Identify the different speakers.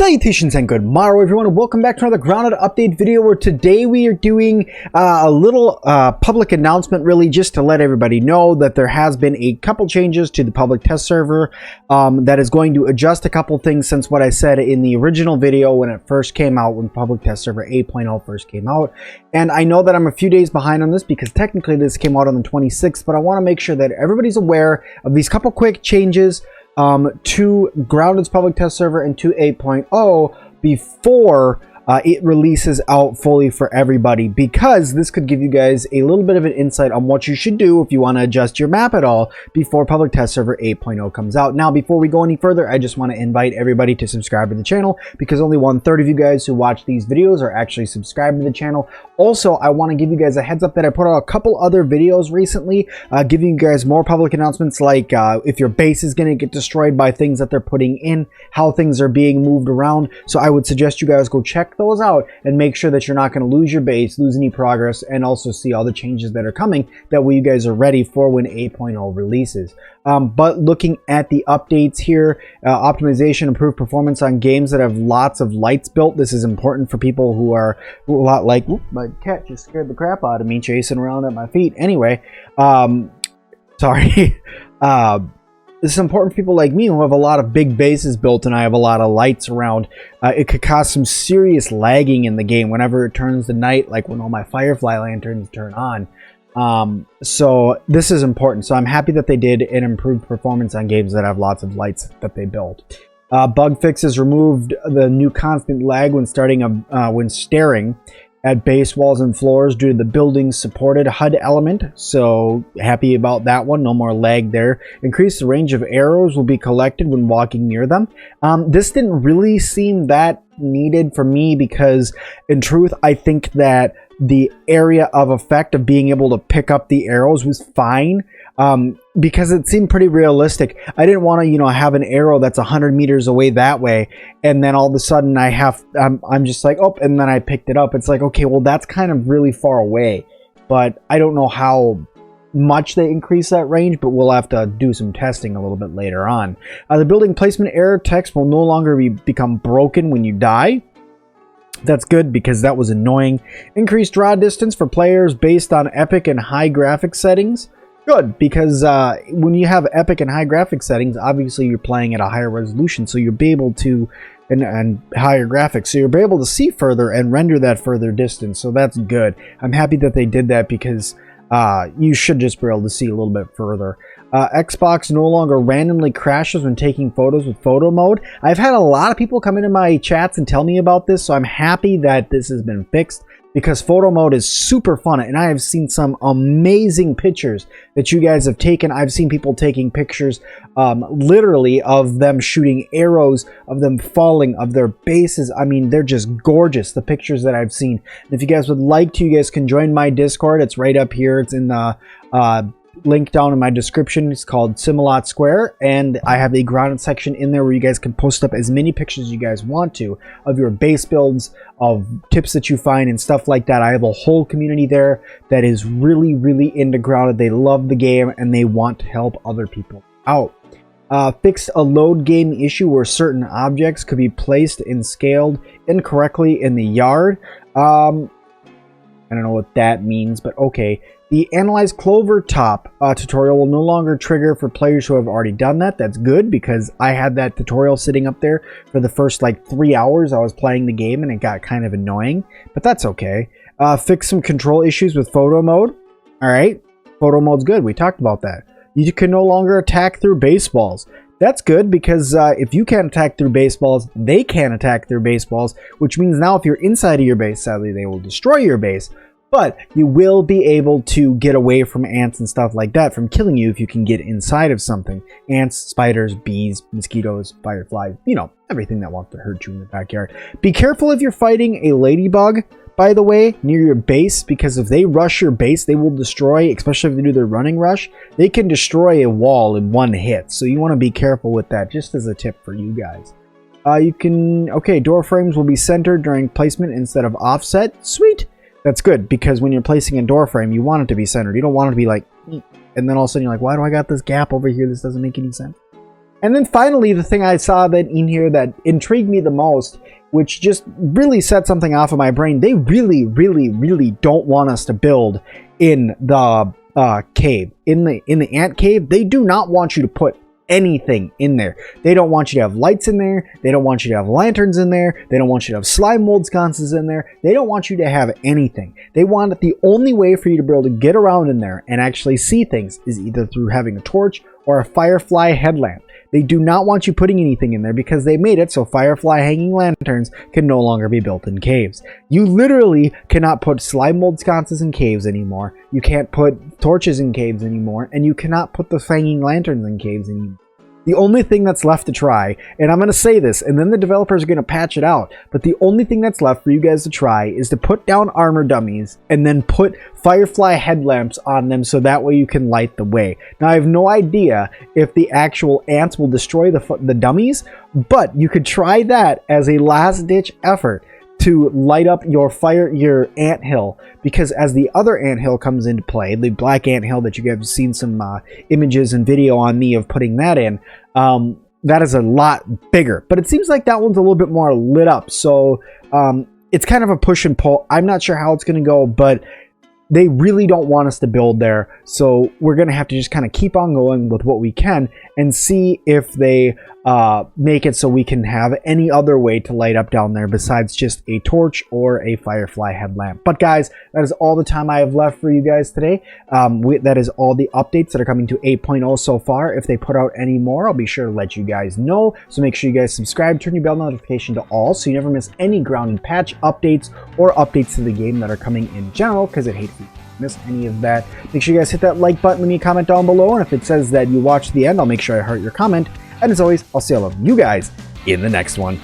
Speaker 1: Salutations and good morrow everyone, and welcome back to another Grounded Update video where today we are doing a little public announcement, really just to let everybody know that there has been a couple changes to the public test server that is going to adjust a couple things since what I said in the original video when it first came out, when public test server 8.0 first came out. And I know that I'm a few days behind on this because technically this came out on the 26th, but I want to make sure that everybody's aware of these couple quick changes to Grounded's public test server and to 8.0 before it releases out fully for everybody, because this could give you guys a little bit of an insight on what you should do if you want to adjust your map at all before public test server 8.0 comes out. Now, before we go any further, I just want to invite everybody to subscribe to the channel, because only 1/3 of you guys who watch these videos are actually subscribed to the channel. Also, I want to give you guys a heads up that I put out a couple other videos recently, giving you guys more public announcements, like if your base is going to get destroyed by things that they're putting in, how things are being moved around. So I would suggest you guys go check those out and make sure that you're not going to lose your base, lose any progress, and also see all the changes that are coming. That way you guys are ready for when 8.0 releases. But looking at the updates here, optimization, improved performance on games that have lots of lights built. This is important for people who are a lot like, whoop, my cat just scared the crap out of me chasing around at my feet. Anyway, sorry. This is important for people like me who have a lot of big bases built and I have a lot of lights around. It could cause some serious lagging in the game whenever it turns to night, like when all my Firefly lanterns turn on. So this is important. So I'm happy that they did an improved performance on games that have lots of lights that they built. Bug fixes removed the new constant lag when staring at base walls and floors due to the building's supported HUD element. So happy about that one. No more lag there. Increase the range of arrows will be collected when walking near them. This didn't really seem that needed for me, because in truth I think that the area of effect of being able to pick up the arrows was fine, because it seemed pretty realistic. I didn't want to, have an arrow that's 100 meters away that way, and then all of a sudden I'm just like, oh, and then I picked it up. It's like, okay, well, that's kind of really far away, but I don't know how much they increase that range, but we'll have to do some testing a little bit later on. The building placement error text will no longer become broken when you die. That's good, because that was annoying. Increased draw distance for players based on epic and high graphic settings. Good, because when you have epic and high graphic settings, obviously you're playing at a higher resolution, so you'll be able to, and higher graphics, so you'll be able to see further and render that further distance. So that's good. I'm happy that they did that, because you should just be able to see a little bit further. Xbox no longer randomly crashes when taking photos with photo mode. I've had a lot of people come into my chats and tell me about this, so I'm happy that this has been fixed, because photo mode is super fun, and I have seen some amazing pictures that you guys have taken. I've seen people taking pictures literally of them shooting arrows, of them falling, of their bases. I mean, they're just gorgeous, the pictures that I've seen. And if you guys would like to, you guys can join my Discord. It's right up here. It's in the link down in my description. It's called Sim-alot Square, and I have a Grounded section in there where you guys can post up as many pictures as you guys want to of your base builds, of tips that you find and stuff like that. I have a whole community there that is really, really into Grounded. They love the game and they want to help other people out. Fixed a load game issue where certain objects could be placed and scaled incorrectly in the yard. I don't know what that means, but okay. The Analyze Clover Top tutorial will no longer trigger for players who have already done that. That's good, because I had that tutorial sitting up there for the first like 3 hours I was playing the game, and it got kind of annoying, but that's okay. Fix some control issues with photo mode. All right, photo mode's good. We talked about that. You can no longer attack through baseballs. That's good, because if you can't attack through baseballs, they can't attack through baseballs, which means now if you're inside of your base, sadly, they will destroy your base. But you will be able to get away from ants and stuff like that from killing you if you can get inside of something. Ants, spiders, bees, mosquitoes, fireflies, everything that wants to hurt you in the backyard. Be careful if you're fighting a ladybug, by the way, near your base, because if they rush your base, they will destroy, especially if they do their running rush, they can destroy a wall in one hit. So you want to be careful with that, just as a tip for you guys. Door frames will be centered during placement instead of offset. Sweet. That's good, because when you're placing a door frame, you want it to be centered. You don't want it to be like, and then all of a sudden you're like, why do I got this gap over here? This doesn't make any sense. And then finally, the thing I saw that in here that intrigued me the most, which just really set something off of my brain, they really, really, really don't want us to build in the cave. In the ant cave, they do not want you to put anything in there. They don't want you to have lights in there. They don't want you to have lanterns in there. They don't want you to have slime mold sconces in there. They don't want you to have anything. They want the only way for you to be able to get around in there and actually see things is either through having a torch or a firefly headlamp. They do not want you putting anything in there because they made it so firefly hanging lanterns can no longer be built in caves. You literally cannot put slime mold sconces in caves anymore. You can't put torches in caves anymore, and you cannot put the hanging lanterns in caves anymore. The only thing that's left to try, and I'm going to say this, and then the developers are going to patch it out, but the only thing that's left for you guys to try is to put down armor dummies and then put firefly headlamps on them so that way you can light the way. Now, I have no idea if the actual ants will destroy the dummies, but you could try that as a last-ditch effort to light up your anthill, because as the other anthill comes into play, the black anthill that you guys have seen some images and video on me of putting that in, that is a lot bigger, but it seems like that one's a little bit more lit up, so it's kind of a push and pull. I'm not sure how it's going to go, but they really don't want us to build there, so we're going to have to just kind of keep on going with what we can and see if they make it so we can have any other way to light up down there besides just a torch or a firefly headlamp. But guys, that is all the time I have left for you guys today. That is all the updates that are coming to 8.0 so far. If they put out any more, I'll be sure to let you guys know. So make sure you guys subscribe, turn your bell notification to all so you never miss any grounded patch updates or updates to the game that are coming in general, because I'd hate for you to miss any of that. Make sure you guys hit that like button, leave me a comment down below, and if it says that you watched the end, I'll make sure I heart your comment. And as always, I'll see all of you guys in the next one.